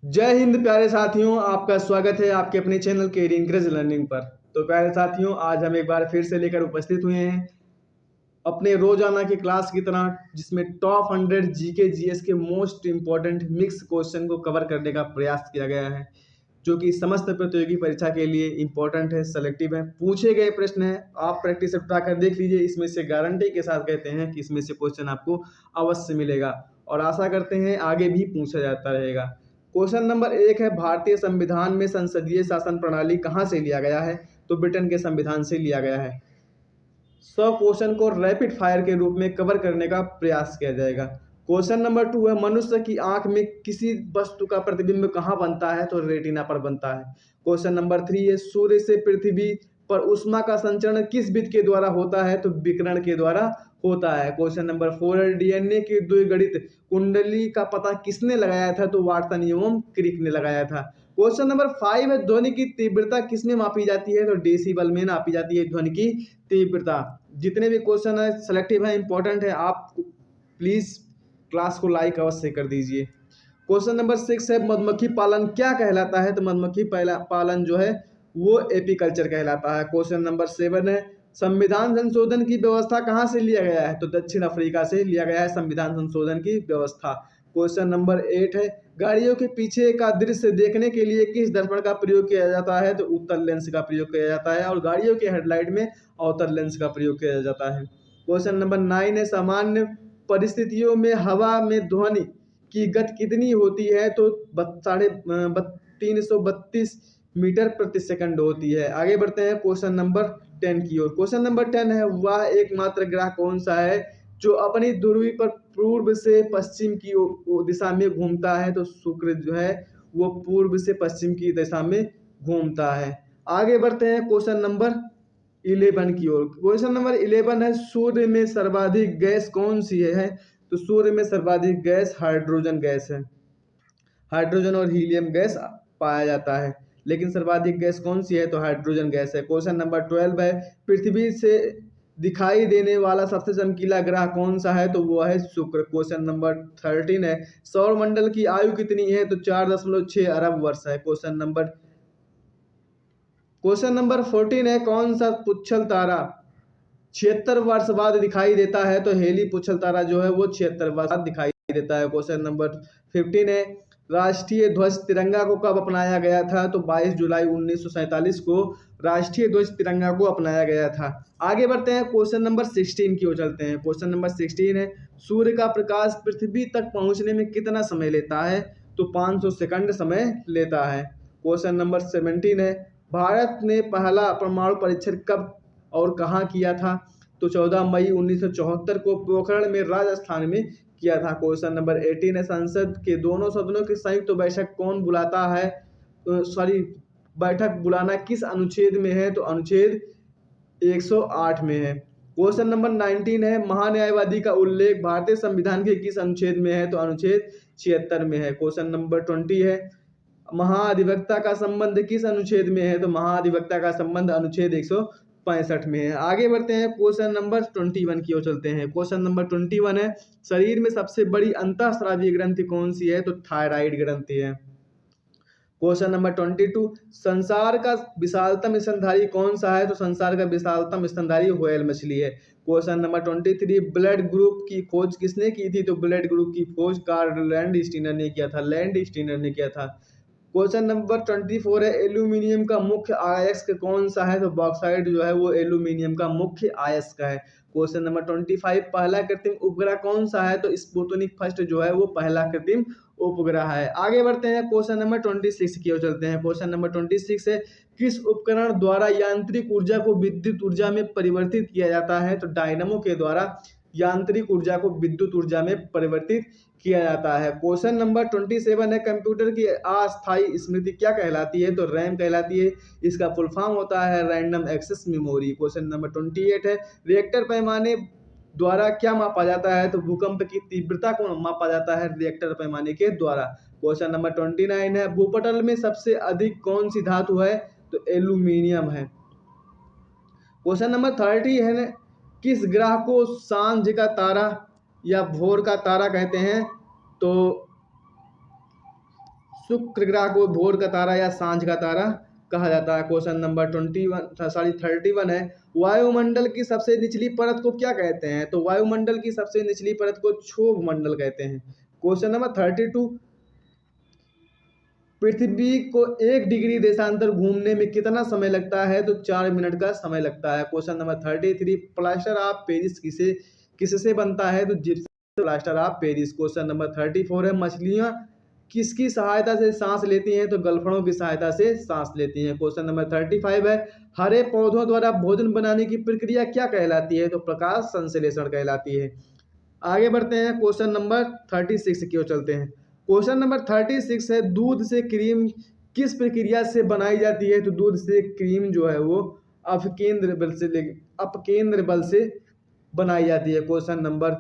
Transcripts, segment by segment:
जय हिंद प्यारे साथियों, आपका स्वागत है आपके अपने चैनल के इंक्रेज लर्निंग पर। तो प्यारे साथियों, आज हम एक बार फिर से लेकर उपस्थित हुए हैं अपने रोजाना की क्लास की तरह, जिसमें टॉप 100 जीके जीएस के मोस्ट इंपॉर्टेंट मिक्स क्वेश्चन को कवर करने का प्रयास किया गया है, जो कि समस्त प्रतियोगी परीक्षा के लिए इंपॉर्टेंट है, सेलेक्टिव है, पूछे गए प्रश्न है। आप प्रैक्टिस उठा कर देख लीजिए, इसमें से गारंटी के साथ कहते हैं कि इसमें से क्वेश्चन आपको अवश्य मिलेगा और आशा करते हैं आगे भी पूछा जाता रहेगा। क्वेश्चन नंबर 1 है, भारतीय संविधान में संसदीय शासन प्रणाली कहाँ से लिया गया है? तो ब्रिटेन के संविधान से लिया गया है। 100 क्वेश्चन को रैपिड फायर के रूप में कवर करने का प्रयास किया जाएगा। क्वेश्चन नंबर 2 है, मनुष्य की आंख में किसी वस्तु का प्रतिबिंब कहाँ बनता है? तो रेटिना पर बनता है। क्वेश्चन नंबर 3 है, सूर्य से पृथ्वी पर ऊष्मा का संचरण किस विधि के द्वारा होता है? तो विकिरण के द्वारा होता है। क्वेश्चन नंबर 4 है, डीएनए की द्विगणित कुंडली का पता किसने लगाया था? तो वाटसन एवं क्रिक ने लगाया था। क्वेश्चन नंबर 5 है, ध्वनि की तीव्रता किसमें मापी जाती है? तो डेसिबल में नापी जाती है ध्वनि की तीव्रता। जितने भी क्वेश्चन है सेलेक्टिव है, इंपॉर्टेंट है, आप प्लीज क्लास को लाइक अवश्य कर दीजिए। क्वेश्चन नंबर 6 है, मधुमक्खी पालन क्या कहलाता है? तो मधुमक्खी पालन जो है वो एपीकल्चर कहलाता है। क्वेश्चन नंबर 7 है, संविधान संशोधन की व्यवस्था कहाँ से लिया गया है? तो दक्षिण अफ्रीका से लिया गया है संविधान संशोधन की व्यवस्था। क्वेश्चन नंबर 8 है, गाड़ियों के पीछे का दृश्य देखने के लिए किस दर्पण का प्रयोग किया जाता है? तो उत्तल लेंस का प्रयोग किया जाता है और गाड़ियों के हेडलाइट में अवतल लेंस का प्रयोग किया जाता है। क्वेश्चन नंबर 9 है, सामान्य परिस्थितियों में हवा में ध्वनि की गति कितनी होती है? तो 332 मीटर प्रति सेकंड होती है। आगे बढ़ते हैं क्वेश्चन नंबर 10 की ओर। क्वेश्चन नंबर 10 है, वह एकमात्र ग्रह कौन सा है जो अपनी ध्रुवी पर पूर्व से पश्चिम की दिशा में घूमता है? तो शुक्र जो है वो पूर्व से पश्चिम की दिशा में घूमता है। आगे बढ़ते हैं क्वेश्चन नंबर 11 की ओर। क्वेश्चन नंबर 11 है, सूर्य में सर्वाधिक गैस कौन सी है? तो सूर्य में सर्वाधिक गैस हाइड्रोजन गैस है। हाइड्रोजन और हीलियम गैस पाया जाता है, लेकिन सर्वाधिक गैस कौन सी है? तो हाइड्रोजन गैस है। क्वेश्चन नंबर 12 है, पृथ्वी से दिखाई देने वाला सबसे चमकीला ग्रह कौन सा है? तो वो है शुक्र। क्वेश्चन नंबर 13 है, सौर मंडल की आयु कितनी है? तो 4.6 अरब वर्ष है। क्वेश्चन नंबर 14 है, कौन सा पुच्छल तारा 76 वर्ष बाद दिखाई देता है? तो हेली पुच्छल तारा जो है वो 76 वर्ष बाद दिखाई देता है। क्वेश्चन नंबर 15 है, राष्ट्रीय ध्वज तिरंगा को कब अपनाया गया था? तो 22 जुलाई 1947 को राष्ट्रीय ध्वज तिरंगा को अपनाया गया था। आगे बढ़ते हैं क्वेश्चन नंबर 16 की ओर चलते हैं। क्वेश्चन नंबर 16 है, सूर्य का प्रकाश पृथ्वी तक पहुंचने में कितना समय लेता है? तो 500 सेकंड समय लेता है। क्वेश्चन नंबर 17 है, भारत ने पहला परमाणु परीक्षण कब और कहाँ किया था? तो 14 मई 1974 को पोखरण में राजस्थान में किया था। क्वेश्चन नंबर 18 है, संसद के दोनों सदनों की संयुक्त बैठक कौन बुलाता है? बैठक बुलाना किस अनुच्छेद में है? तो अनुच्छेद 108 में है। क्वेश्चन नंबर 19 है, महान्यायवादी का उल्लेख भारतीय संविधान के किस अनुच्छेद में है? तो अनुच्छेद 76 में है। क्वेश्चन नंबर 20 है, महाधिवक्ता का संबंध किस अनुच्छेद में है? तो महाधिवक्ता का संबंध अनुच्छेद 165 में है। आगे बढ़ते हैं क्वेश्चन नंबर 21 की ओर चलते हैं। क्वेश्चन नंबर 21 है, शरीर में सबसे बड़ी अंतःस्रावी ग्रंथि कौन सी है? तो थायराइड ग्रंथि है। क्वेश्चन नंबर 22, संसार का विशालतम स्तनधारी कौन सा है? तो संसार का विशालतम स्तनधारी व्हेल मछली है। क्वेश्चन नंबर 23, ब्लड ग्रुप की खोज किसने की थी? तो ब्लड ग्रुप की खोज कार्ल लैंड स्टीनर ने किया था। क्वेश्चन नंबर 24 है, एल्यूमिनियम का मुख्य अयस्क कौन सा है? तो बॉक्साइड जो है वो एल्यूमिनियम का मुख्य अयस्क है। क्वेश्चन नंबर 25, पहला कृत्रिम उपग्रह कौन सा है? तो स्पुतनिक फर्स्ट जो है वो पहला कृत्रिम उपग्रह है। आगे बढ़ते हैं क्वेश्चन नंबर 26 की ओर चलते हैं। क्वेश्चन नंबर 26 है, किस उपकरण द्वारा यांत्रिक ऊर्जा को विद्युत ऊर्जा में परिवर्तित किया जाता है? तो डायनामो के द्वारा यांत्रिक ऊर्जा को विद्युत ऊर्जा में परिवर्तित किया जाता है। क्वेश्चन नंबर 27 है, कंप्यूटर की अस्थायी स्मृति क्या कहलाती है? तो रैम कहलाती है। इसका फुल फॉर्म होता है random access memory. Question number 28 है, रिएक्टर पैमाने द्वारा क्या मापा जाता है? तो भूकंप की तीव्रता को मापा जाता है रिएक्टर पैमाने के द्वारा। क्वेश्चन नंबर 29 है, भूपटल में सबसे अधिक कौन सी धातु है? तो एल्यूमिनियम है। क्वेश्चन नंबर 30 है, किस ग्रह को सांझ का तारा या भोर का तारा कहते हैं? तो शुक्र ग्रह को भोर का तारा या सांझ का तारा कहा जाता है। क्वेश्चन नंबर 31 है, वायुमंडल की सबसे निचली परत को क्या कहते हैं? तो वायुमंडल की सबसे निचली परत को क्षोभ मंडल कहते हैं। क्वेश्चन नंबर 32, पृथ्वी को 1 डिग्री देशांतर घूमने में कितना समय लगता है? तो 4 मिनट का समय लगता है। Question number 33, plaster of Paris किससे बनता है? तो gypsum plaster of Paris. Question number 34 है, मछलियां किसकी सहायता से सांस लेती हैं? तो गलफड़ों की सहायता से सांस लेती हैं। क्वेश्चन नंबर 35 है, हरे पौधों द्वारा भोजन बनाने की प्रक्रिया क्या कहलाती है? तो प्रकाश संश्लेषण कहलाती है। आगे बढ़ते हैं, क्वेश्चन नंबर 36 की ओर चलते हैं। क्वेश्चन नंबर 36 है, दूध से क्रीम किस प्रक्रिया से बनाई जाती है? तो दूध से क्रीम जो है वो अपकेंद्र बल से बनाई जाती है। क्वेश्चन नंबर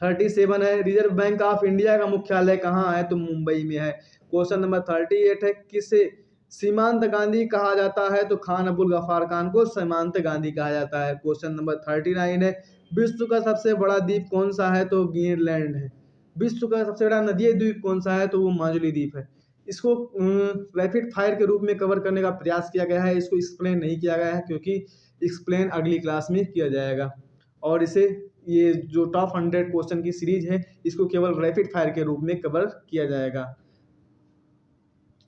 37 है, रिजर्व बैंक ऑफ इंडिया का मुख्यालय कहाँ है? तो मुंबई में है। क्वेश्चन नंबर 38 है, किसे सीमांत गांधी कहा जाता है? तो खान अब्दुल गफ्फार खान को सीमांत गांधी कहा जाता है। क्वेश्चन नंबर 39 है, विश्व का सबसे बड़ा द्वीप कौन सा है? तो ग्रीनलैंड है। विश्व का सबसे बड़ा नदीय द्वीप कौन सा है? तो वो माजुली द्वीप है। इसको रैपिड फायर के रूप में कवर करने का प्रयास किया गया है, इसको एक्सप्लेन नहीं किया गया है क्योंकि एक्सप्लेन अगली क्लास में किया जाएगा। और इसे ये जो टॉप 100 क्वेश्चन की सीरीज है इसको केवल रैपिड फायर के रूप में कवर किया जाएगा।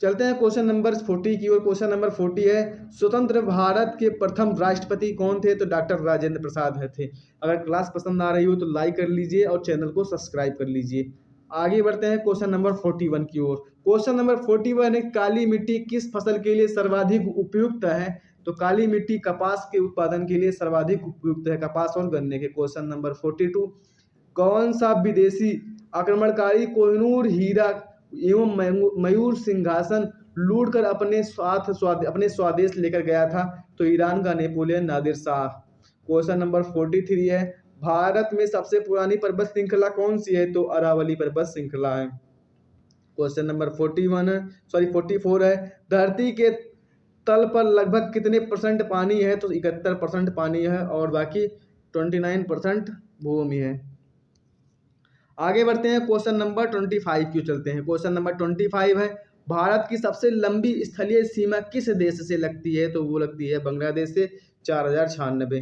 चलते हैं क्वेश्चन नंबर 40 की ओर। क्वेश्चन नंबर 40 है, स्वतंत्र भारत के प्रथम राष्ट्रपति कौन थे? तो डॉक्टर राजेंद्र प्रसाद थे। अगर क्लास पसंद आ रही हो तो लाइक कर लीजिए और चैनल को सब्सक्राइब कर लीजिए। आगे बढ़ते हैं क्वेश्चन नंबर 41 की ओर। क्वेश्चन नंबर 41 है, काली मिट्टी किस फसल के लिए सर्वाधिक उपयुक्त है? तो काली मिट्टी कपास के उत्पादन के लिए सर्वाधिक उपयुक्त है, कपास और गन्ने के। क्वेश्चन नंबर 42, कौन सा विदेशी आक्रमणकारी कोहिनूर हीरा एवं मयूर सिंहासन लूट कर अपने स्वदेश लेकर गया था? तो ईरान का Napoleon Nadir Shah. Question number 43 है, भारत में सबसे पुरानी पर्वत श्रृंखला कौन सी है? तो अरावली पर्वत श्रृंखला है। क्वेश्चन नंबर 44 है, धरती के तल पर लगभग कितने परसेंट पानी है? तो 71% पानी है और बाकी 29% भूमि है। आगे बढ़ते हैं क्वेश्चन नंबर 25 की चलते हैं। क्वेश्चन नंबर 25 है, भारत की सबसे लंबी स्थलीय सीमा किस देश से लगती है? तो वो लगती है बांग्लादेश से, 4096।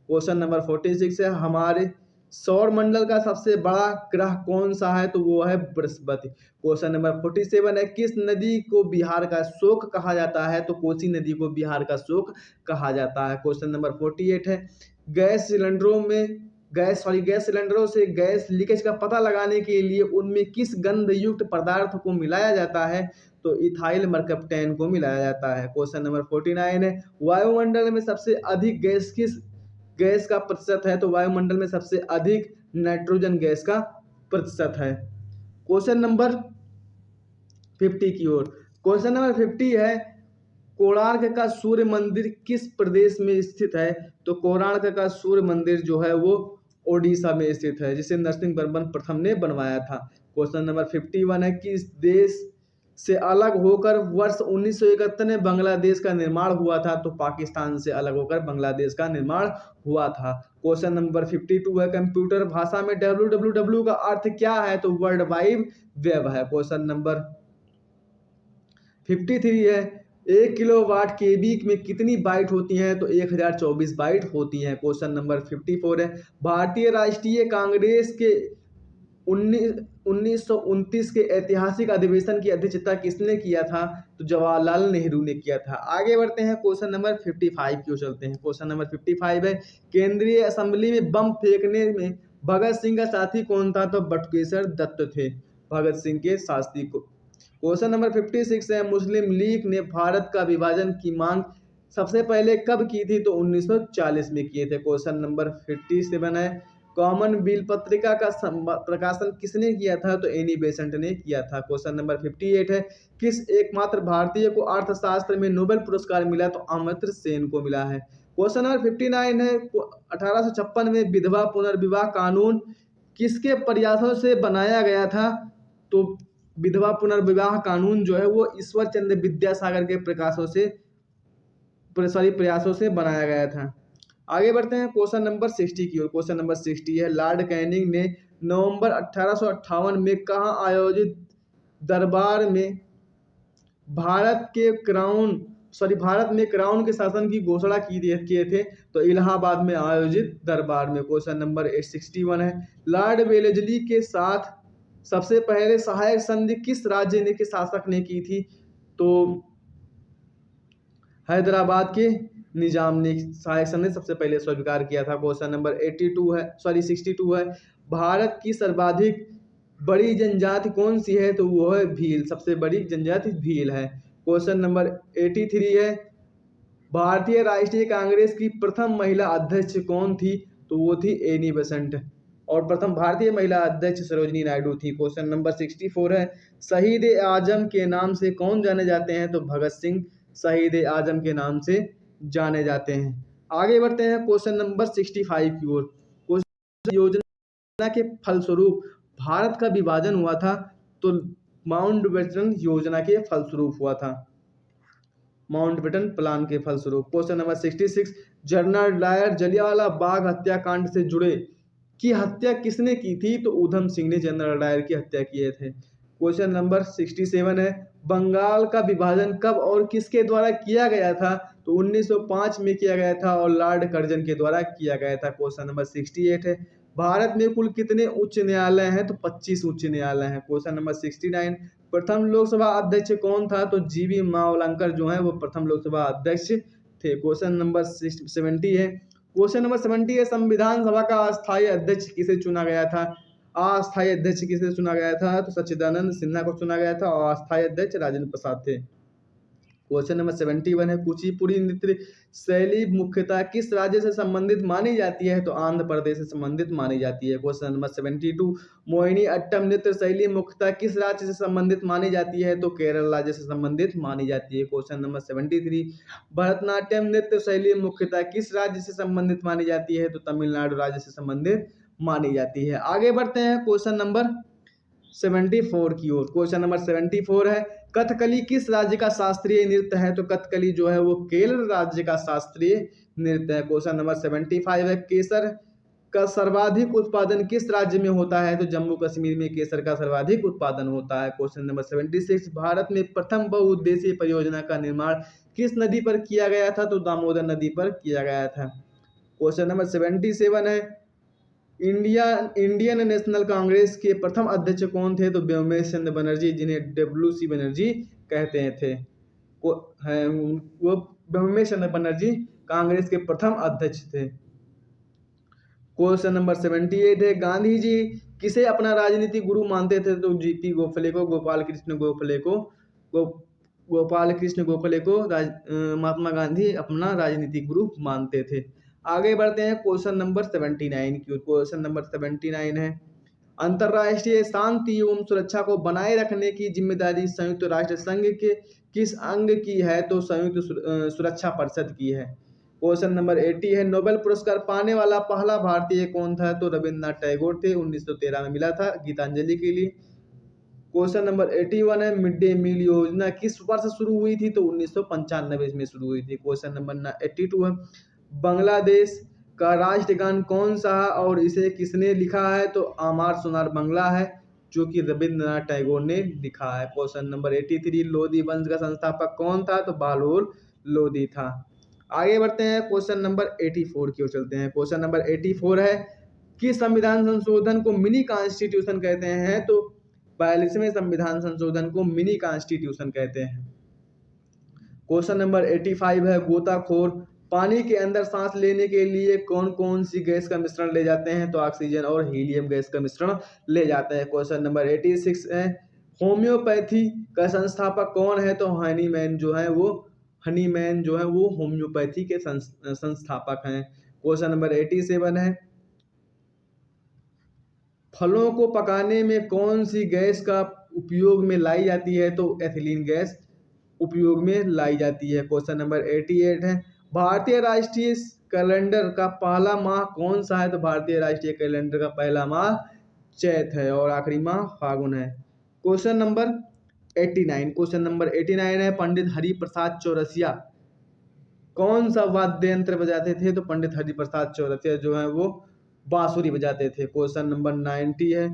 क्वेश्चन नंबर 46 है, हमारे सौर मंडल का सबसे बड़ा ग्रह कौन सा है? तो वो है बृहस्पति। क्वेश्चन नंबर 47 है, किस नदी को बिहार का शोक कहा जाता है? तो कोसी नदी को बिहार का शोक कहा जाता है। क्वेश्चन नंबर 48 है, गैस सिलेंडरों से गैस लीकेज का पता लगाने के लिए उनमें किस गंध युक्त पदार्थ को मिलाया जाता है? तो इथाइल मरकप्टेन को मिलाया जाता है। क्वेश्चन नंबर 49 है, वायुमंडल में सबसे अधिक गैस किस गैस का प्रतिशत है? तो वायुमंडल में सबसे अधिक नाइट्रोजन गैस का प्रतिशत है। क्वेश्चन नंबर 50 की ओर। क्वेश्चन नंबर 50 है, कोणार्क का सूर्य मंदिर किस प्रदेश में स्थित है? तो कोणार्क का सूर्य मंदिर जो है वो ओडिशा में स्थित है, जिसे नरसिंहवर्मन प्रथम ने बनवाया था। क्वेश्चन नंबर 51 है, किस देश से अलग होकर वर्ष 1971 में बांग्लादेश का निर्माण हुआ था? तो पाकिस्तान से अलग होकर बांग्लादेश का निर्माण हुआ था। क्वेश्चन नंबर 52 है, कंप्यूटर भाषा में www का अर्थ क्या है? तो वर्ल्ड वाइड वेब है। क्वेश्चन नंबर 53 है, 1 किलोवाट केबी में कितनी बाइट होती हैं? तो 1024 बाइट होती हैं। क्वेश्चन नंबर 54 है, भारतीय राष्ट्रीय कांग्रेस के 1929 के ऐतिहासिक अधिवेशन की अध्यक्षता किसने किया था? तो जवाहरलाल नेहरू ने किया था। आगे बढ़ते हैं क्वेश्चन नंबर 55 की ओर चलते हैं। क्वेश्चन नंबर 55 है, केंद्रीय असेंबली में बम फेंकने में भगत सिंह का साथी कौन था? तो बटुकेश्वर दत्त थे, भगत सिंह के साथी को। क्वेश्चन नंबर 56 है, मुस्लिम लीग ने भारत का विभाजन की मांग सबसे पहले कब की थी? तो 1940 में किए थे। क्वेश्चन नंबर 57 है, कॉमनवेल्थ पत्रिका का प्रकाशन किसने किया था? तो एनी बेसेंट ने किया था। क्वेश्चन नंबर 58 है, किस एकमात्र भारतीय को अर्थशास्त्र में नोबेल पुरस्कार मिला? तो अमर्त्य सेन को मिला है। क्वेश्चन नंबर 59 है, 1856 में विधवा पुनर्विवाह कानून किसके प्रयासों से बनाया गया था? तो विधवा पुनर्विवाह कानून जो है वो ईश्वर चंद्र विद्यासागर के प्रयासों से बनाया गया था। आगे बढ़ते हैं क्वेश्चन नंबर 60 की ओर। क्वेश्चन नंबर 60 है, लॉर्ड कैनिंग ने नवंबर 1858 में कहाँ आयोजित दरबार में भारत में क्राउन के शासन की घोषणा किए थे तो इलाहाबाद में आयोजित दरबार में। क्वेश्चन नंबर 861 है। लॉर्ड वेलेस्ली के साथ सबसे पहले सहायक संधि किस राज्य के शासक ने की थी? तो हैदराबाद के निजाम ने सहायक संधि सबसे पहले स्वीकार किया था। क्वेश्चन नंबर 62 है। भारत की सर्वाधिक बड़ी जनजाति कौन सी है? तो वो है भील। सबसे बड़ी जनजाति भील है। क्वेश्चन नंबर 83 है। भारतीय राष्ट्रीय कांग्रेस की प्रथम महिला अध्यक्ष कौन थी? तो वो थी एनी बेसेंट। और प्रथम भारतीय महिला अध्यक्ष सरोजिनी नायडू थी। क्वेश्चन नंबर 64 है। शहीद ए आजम के नाम से कौन जाने जाते हैं? तो भगत सिंह शहीद ए आजम के नाम से जाने जाते हैं। आगे बढ़ते हैं क्वेश्चन नंबर 65 की ओर। क्वेश्चन योजना के फलस्वरूप भारत का विभाजन हुआ था? तो माउंटबेटन योजना के फलस्वरूप हुआ था, माउंटबेटन प्लान के फलस्वरूप। Question number 66। General Dyer Jallianwala Bagh हत्याकांड से जुड़े की हत्या किसने की थी? तो ऊधम सिंह ने जनरल डायर की हत्या किए थे। क्वेश्चन नंबर 67 है। बंगाल का विभाजन कब और किसके द्वारा किया गया था? तो 1905 में किया गया था और लॉर्ड कर्जन के द्वारा किया गया था। क्वेश्चन नंबर 68 है। भारत में कुल कितने उच्च न्यायालय हैं? तो 25 उच्च न्यायालय हैं। Question number 69। प्रथम लोकसभा अध्यक्ष कौन था? तो जीवी मावलंकर जो है वो प्रथम लोकसभा अध्यक्ष थे। क्वेश्चन नंबर 70 है। क्वेश्चन नंबर 70 है। संविधान सभा का अस्थायी अध्यक्ष किसे चुना गया था? अस्थायी अध्यक्ष किसे चुना गया था? तो सच्चिदानंद सिन्हा को चुना गया था और अस्थायी अध्यक्ष राजेंद्र प्रसाद थे। क्वेश्चन नंबर 71 है। कुचिपुड़ी नृत्य शैली मुख्यतः किस राज्य से संबंधित मानी जाती है? तो आंध्र प्रदेश से संबंधित मानी जाती है। Question number 72। मोहिनी अट्टम नृत्य शैली मुख्यतः किस राज्य से संबंधित मानी जाती है? तो केरल राज्य से संबंधित मानी जाती है। Question number 73। भरतनाट्यम नृत्य शैली मुख्यतः किस राज्य से संबंधित मानी जाती है? तो तमिलनाडु राज्य से संबंधित मानी जाती है। आगे बढ़ते हैं क्वेश्चन नंबर 74 की ओर। क्वेश्चन नंबर 74 है। कथकली किस राज्य का शास्त्रीय नृत्य है? तो कथकली जो है वो केरल राज्य का शास्त्रीय नृत्य है। क्वेश्चन नंबर 75 है। केसर का सर्वाधिक उत्पादन किस राज्य में होता है? तो जम्मू कश्मीर में केसर का सर्वाधिक उत्पादन होता है। Question number 76। भारत में प्रथम बहुउद्देशीय परियोजना का निर्माण किस नदी पर किया गया था? तो दामोदर नदी पर किया गया था। क्वेश्चन नंबर 77 है। इंडियन नेशनल कांग्रेस के प्रथम अध्यक्ष कौन थे? तो व्योमेश चंद्र बनर्जी, जिन्हें डब्ल्यूसी बनर्जी कहते थे। वो व्योमेश चंद्र बनर्जी कांग्रेस के प्रथम अध्यक्ष थे। क्वेश्चन नंबर 78 है। गांधी जी किसे अपना राजनीतिक गुरु मानते थे? तो जीपी गोखले को, गोपाल कृष्ण गोखले को महात्मा गांधी अपना राजनीतिक गुरु मानते थे। आगे बढ़ते हैं क्वेश्चन नंबर 79 की। क्वेश्चन नंबर 79 है। अंतरराष्ट्रीय शांति एवं सुरक्षा को बनाए रखने की जिम्मेदारी संयुक्त राष्ट्र संघ के किस अंग की है? तो संयुक्त सुरक्षा परिषद की है। क्वेश्चन नंबर 80 है। नोबेल पुरस्कार पाने वाला पहला भारतीय कौन था? तो रविन्द्रनाथ टैगोर थे। 1913 में मिला था गीतांजलि के लिए। क्वेश्चन नंबर 81 है। मिड डे मील योजना किस वर्ष शुरू हुई थी? तो 1995 में शुरू हुई थी। क्वेश्चन नंबर 82 है। बांग्लादेश का राष्ट्रगान कौन सा है और इसे किसने लिखा है? तो आमार सोनार बांग्ला है, जो कि रविन्द्रनाथ टैगोर ने लिखा है। Question number 83। लोधी वंश का संस्थापक कौन था? तो बहलोल लोधी था। आगे बढ़ते हैं क्वेश्चन नंबर 84 की ओर चलते हैं। क्वेश्चन नंबर 84 है कि संविधान संशोधन को मिनी कॉन्स्टिट्यूशन कहते हैं? तो 42वें संविधान संशोधन को मिनी कॉन्स्टिट्यूशन कहते हैं। क्वेश्चन नंबर 85 है। गोताखोर पानी के अंदर सांस लेने के लिए कौन कौन सी गैस का मिश्रण ले जाते हैं? तो ऑक्सीजन और हीलियम गैस का मिश्रण ले जाते हैं। क्वेश्चन नंबर 86 है। होम्योपैथी का संस्थापक कौन है? तो हनीमैन जो है वो होम्योपैथी के संस्थापक हैं। क्वेश्चन नंबर 87 है। फलों को पकाने में कौन सी गैस का उपयोग में लाई जाती है? तो एथिलीन गैस उपयोग में लाई जाती है। क्वेश्चन नंबर 88 है। भारतीय राष्ट्रीय कैलेंडर का पहला माह कौन सा है? तो भारतीय राष्ट्रीय कैलेंडर का पहला माह चैत है और आखिरी माह फागुन है। क्वेश्चन नंबर 89 है। पंडित हरिप्रसाद चौरसिया कौन सा वाद्य यंत्र बजाते थे? तो पंडित हरिप्रसाद चौरसिया जो है वो बांसुरी बजाते थे। क्वेश्चन नंबर 90 है।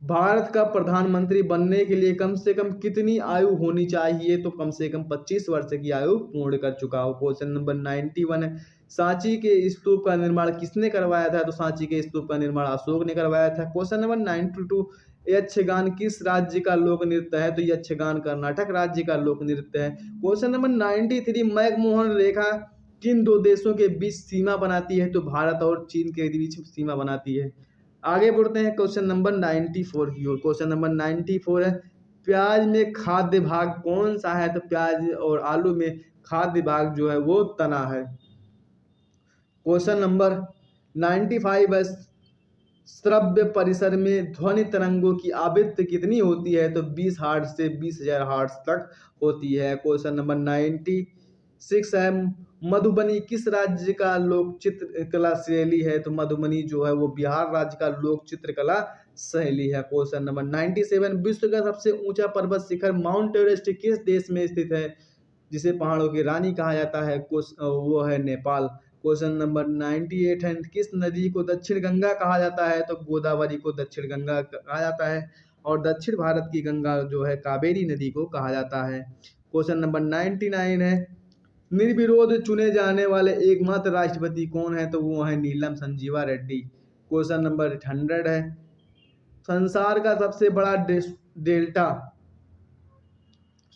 भारत का प्रधानमंत्री बनने के लिए कम से कम कितनी आयु होनी चाहिए? तो कम से कम 25 वर्ष की आयु पूर्ण कर चुका हो। क्वेश्चन नंबर 91 है, सांची के स्तूप का निर्माण किसने करवाया था? तो सांची के स्तूप का निर्माण अशोक ने करवाया था। क्वेश्चन नंबर 92, यक्षगान किस राज्य का लोक नृत्य है? तो यक्षगान कर्नाटक राज्य का लोक नृत्य है। क्वेश्चन नंबर 93, मैकमोहन रेखा किन दो देशों के बीच सीमा बनाती है? तो भारत और चीन के बीच सीमा बनाती है। आगे बढ़ते हैं क्वेश्चन नंबर 94 की ओर। क्वेश्चन नंबर 94 है, प्याज में खाद्य भाग कौन सा है? तो प्याज और आलू में खाद्य भाग जो है वो तना है। क्वेश्चन नंबर 95 है, श्रव्य परिसर में ध्वनि तरंगों की आवृत्ति कितनी होती है? तो 20 हर्ट्ज से 20,000 हर्ट्ज तक होती है। क्वेश्चन नंबर 96 है, मधुबनी किस राज्य का लोक चित्रकला शैली है? तो मधुबनी जो है वो बिहार राज्य का लोक चित्रकला शैली है। क्वेश्चन नंबर 97, विश्व का सबसे ऊंचा पर्वत शिखर माउंट एवरेस्ट किस देश में स्थित है, जिसे पहाड़ों की रानी कहा जाता है? वो है नेपाल। क्वेश्चन नंबर 98 है, किस नदी को दक्षिण गंगा कहा जाता है? तो गोदावरी को दक्षिण गंगा कहा जाता है और दक्षिण भारत की गंगा जो है कावेरी नदी को कहा जाता है। क्वेश्चन नंबर 99 है, निर्विरोध चुने जाने वाले एकमात्र राष्ट्रपति कौन है? तो वो है नीलम संजीवा रेड्डी। क्वेश्चन नंबर 100 है, संसार का सबसे बड़ा डेल्टा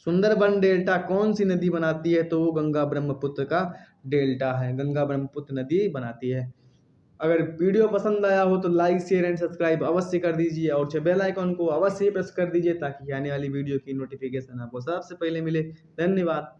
सुंदरबन डेल्टा कौन सी नदी बनाती है? तो वो गंगा ब्रह्मपुत्र का डेल्टा है, गंगा ब्रह्मपुत्र नदी बनाती है। अगर वीडियो पसंद आया हो तो लाइक शेयर एंड सब्सक्राइब अवश्य कर दीजिए और बेल आइकन को अवश्य प्रेस कर दीजिए ताकि आने वाली वीडियो की नोटिफिकेशन आपको सबसे पहले मिले। धन्यवाद।